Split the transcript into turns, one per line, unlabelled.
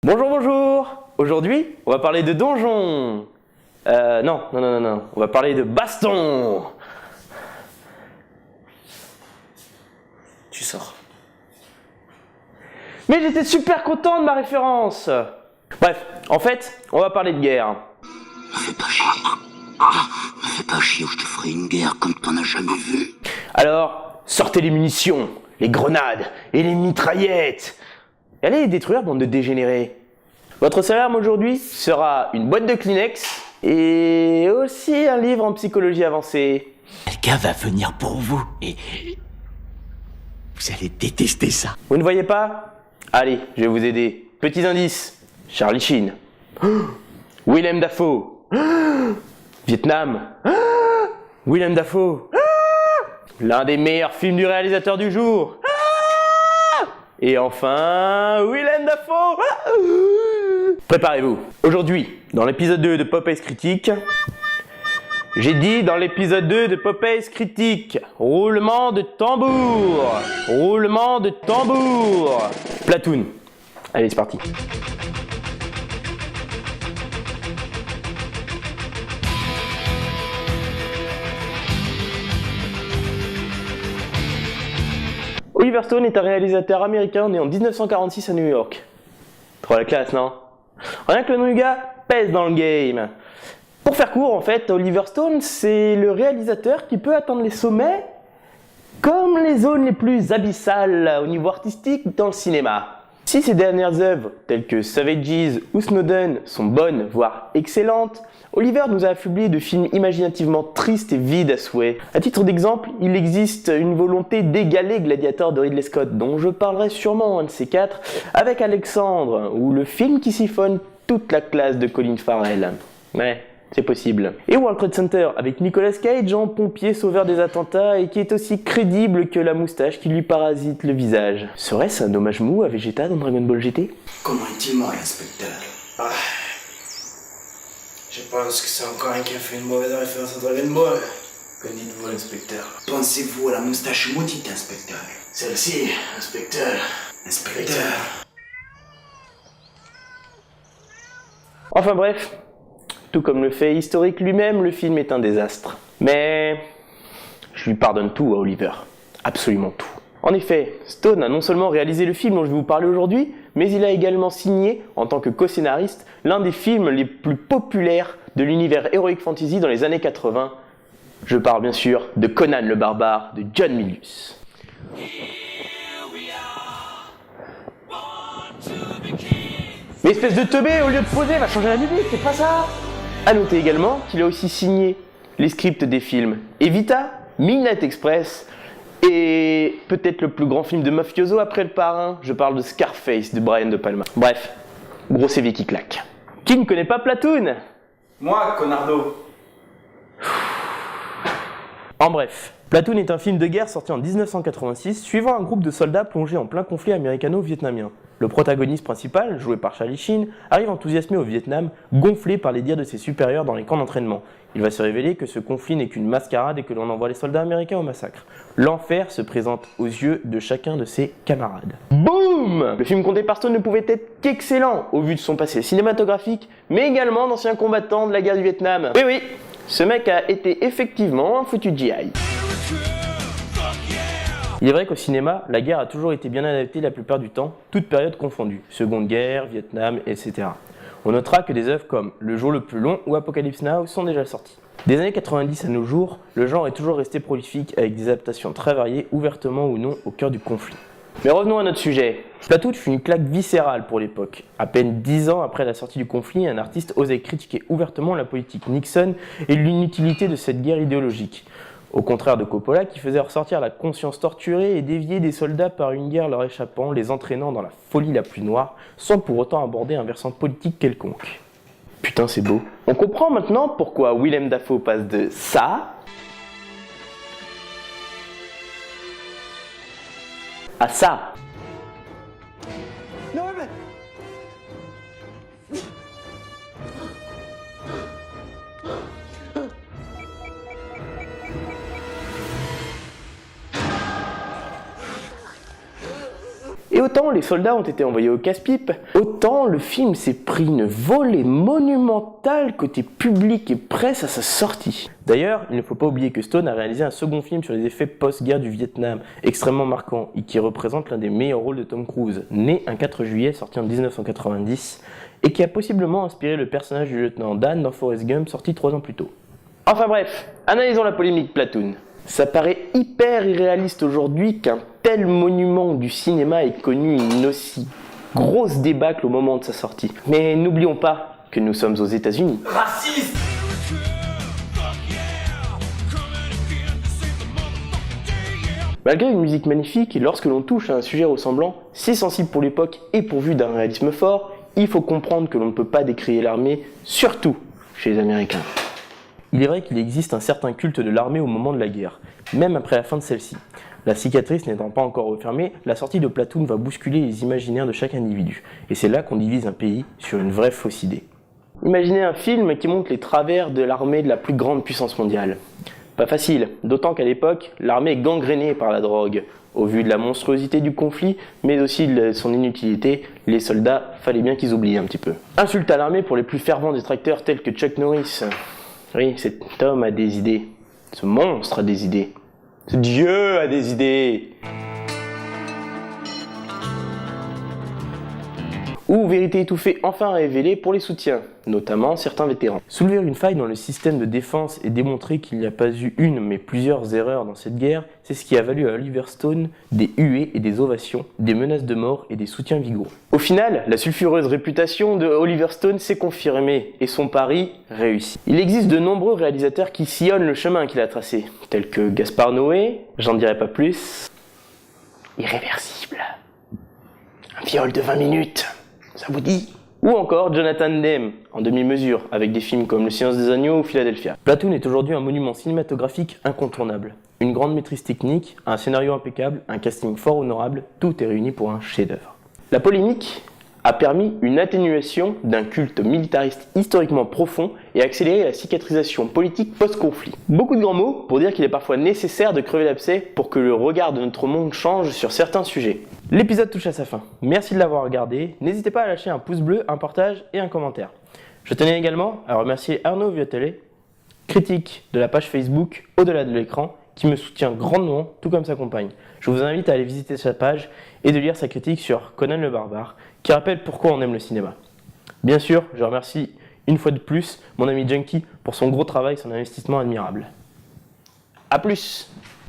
Bonjour, bonjour. Aujourd'hui, on va parler de donjons. Non. On va parler de baston. Tu sors. Mais j'étais super content de ma référence. Bref, en fait, on va parler de guerre.
Me fais pas chier. Me fais pas chier ou je te ferai une guerre comme t'en as jamais vu.
Alors, sortez les munitions, les grenades et les mitraillettes. Et allez les détruire, bande de dégénérés. Votre salaire aujourd'hui sera une boîte de Kleenex et aussi un livre en psychologie avancée.
Quelqu'un va venir pour vous et vous allez détester ça.
Vous ne voyez pas? Allez, je vais vous aider. Petits indices. Charlie Sheen. Willem Dafoe. Vietnam. Willem Dafoe. L'un des meilleurs films du réalisateur du jour. Et enfin, Willem Dafoe. Préparez-vous. Aujourd'hui, dans l'épisode 2 de Popeyes Critique, j'ai dit dans l'épisode 2 de Popeyes Critique, roulement de tambour. Roulement de tambour. Platoon. Allez, c'est parti. Oliver Stone est un réalisateur américain né en 1946 à New York. Trop la classe, non? Rien que le nom du gars pèse dans le game. Pour faire court, en fait, Oliver Stone, c'est le réalisateur qui peut atteindre les sommets comme les zones les plus abyssales au niveau artistique dans le cinéma. Si ses dernières œuvres, telles que Savages ou Snowden, sont bonnes, voire excellentes, Oliver nous a affublés de films imaginativement tristes et vides à souhait. À titre d'exemple, il existe une volonté d'égaler Gladiator de Ridley Scott, dont je parlerai sûrement un de ces quatre, avec Alexandre, ou le film qui siphonne toute la classe de Colin Farrell. Ouais, c'est possible. Et World Trade Center, avec Nicolas Cage en pompier sauveur des attentats et qui est aussi crédible que la moustache qui lui parasite le visage. Serait-ce un hommage mou à Vegeta dans Dragon Ball GT?
Comment est-il mort, l'inspecteur? Je pense que c'est encore un qui a fait une mauvaise référence à Dragon Ball. Que dites-vous, l'inspecteur? Pensez-vous à la moustache maudite, inspecteur? Celle-ci, inspecteur. Inspecteur.
Enfin bref, tout comme le fait historique lui-même, le film est un désastre. Mais je lui pardonne tout à Oliver. Absolument tout. En effet, Stone a non seulement réalisé le film dont je vais vous parler aujourd'hui, mais il a également signé, en tant que co-scénariste, l'un des films les plus populaires de l'univers Heroic Fantasy dans les années 80. Je parle bien sûr de Conan le Barbare de John Milius. Mais espèce de teubé, au lieu de poser, va changer la musique, c'est pas ça! A noter également qu'il a aussi signé les scripts des films Evita, Midnight Express et peut-être le plus grand film de mafioso après Le Parrain, je parle de Scarface de Brian De Palma. Bref, gros CV qui claque. Qui ne connaît pas Platoon?
Moi, Conardo.
En bref, Platoon est un film de guerre sorti en 1986 suivant un groupe de soldats plongés en plein conflit américano-vietnamien. Le protagoniste principal, joué par Charlie Sheen, arrive enthousiasmé au Vietnam, gonflé par les dires de ses supérieurs dans les camps d'entraînement. Il va se révéler que ce conflit n'est qu'une mascarade et que l'on envoie les soldats américains au massacre. L'enfer se présente aux yeux de chacun de ses camarades. Boum! Le film compté par Stone ne pouvait être qu'excellent au vu de son passé cinématographique, mais également d'ancien combattant de la guerre du Vietnam. Oui, ce mec a été effectivement un foutu GI. Il est vrai qu'au cinéma, la guerre a toujours été bien adaptée la plupart du temps, toutes périodes confondues, Seconde Guerre, Vietnam, etc. On notera que des œuvres comme Le Jour le plus long ou Apocalypse Now sont déjà sorties. Des années 90 à nos jours, le genre est toujours resté prolifique avec des adaptations très variées, ouvertement ou non, au cœur du conflit. Mais revenons à notre sujet. Platoon fut une claque viscérale pour l'époque. À peine 10 ans après la sortie du conflit, un artiste osait critiquer ouvertement la politique Nixon et l'inutilité de cette guerre idéologique. Au contraire de Coppola qui faisait ressortir la conscience torturée et dévier des soldats par une guerre leur échappant, les entraînant dans la folie la plus noire, sans pour autant aborder un versant politique quelconque. Putain, c'est beau. On comprend maintenant pourquoi Willem Dafoe passe de ça à ça.
Non, mais...
Et Et autant les soldats ont été envoyés au casse-pipe, autant le film s'est pris une volée monumentale côté public et presse à sa sortie. D'ailleurs, il ne faut pas oublier que Stone a réalisé un second film sur les effets post-guerre du Vietnam, extrêmement marquant et qui représente l'un des meilleurs rôles de Tom Cruise, né un 4 juillet, sorti en 1990, et qui a possiblement inspiré le personnage du lieutenant Dan dans Forrest Gump, sorti 3 ans plus tôt. Enfin bref, analysons la polémique Platoon. Ça paraît hyper irréaliste aujourd'hui qu'un tel monument du cinéma ait connu une aussi grosse débâcle au moment de sa sortie. Mais n'oublions pas que nous sommes aux États-Unis.
Raciste!
Malgré une musique magnifique, lorsque l'on touche à un sujet ressemblant, si sensible pour l'époque et pourvu d'un réalisme fort, il faut comprendre que l'on ne peut pas décrier l'armée, surtout chez les Américains. Il est vrai qu'il existe un certain culte de l'armée au moment de la guerre, même après la fin de celle-ci. La cicatrice n'étant pas encore refermée, la sortie de Platoon va bousculer les imaginaires de chaque individu. Et c'est là qu'on divise un pays sur une vraie fausse idée. Imaginez un film qui montre les travers de l'armée de la plus grande puissance mondiale. Pas facile, d'autant qu'à l'époque, l'armée est gangrénée par la drogue. Au vu de la monstruosité du conflit, mais aussi de son inutilité, les soldats, fallait bien qu'ils oublient un petit peu. Insulte à l'armée pour les plus fervents détracteurs tels que Chuck Norris. Oui, cet homme a des idées. Ce monstre a des idées. Ce dieu a des idées. Ou vérité étouffée enfin révélée pour les soutiens, notamment certains vétérans. Soulever une faille dans le système de défense et démontrer qu'il n'y a pas eu une mais plusieurs erreurs dans cette guerre, c'est ce qui a valu à Oliver Stone des huées et des ovations, des menaces de mort et des soutiens vigoureux. Au final, la sulfureuse réputation de Oliver Stone s'est confirmée et son pari réussi. Il existe de nombreux réalisateurs qui sillonnent le chemin qu'il a tracé, tels que Gaspard Noé, j'en dirai pas plus, Irréversible, un viol de 20 minutes. Ça vous dit? Ou encore Jonathan Demme, en demi-mesure, avec des films comme Le Silence des Agneaux ou Philadelphia. Platoon est aujourd'hui un monument cinématographique incontournable. Une grande maîtrise technique, un scénario impeccable, un casting fort honorable, tout est réuni pour un chef-d'œuvre. La polémique a permis une atténuation d'un culte militariste historiquement profond et accéléré la cicatrisation politique post-conflit. Beaucoup de grands mots pour dire qu'il est parfois nécessaire de crever l'abcès pour que le regard de notre monde change sur certains sujets. L'épisode touche à sa fin. Merci de l'avoir regardé. N'hésitez pas à lâcher un pouce bleu, un partage et un commentaire. Je tenais également à remercier Arnaud Viotelet, critique de la page Facebook Au-delà de l'écran, qui me soutient grandement, tout comme sa compagne. Je vous invite à aller visiter sa page et de lire sa critique sur Conan le Barbare, qui rappelle pourquoi on aime le cinéma. Bien sûr, je remercie une fois de plus mon ami Junkie pour son gros travail, son investissement admirable. A plus!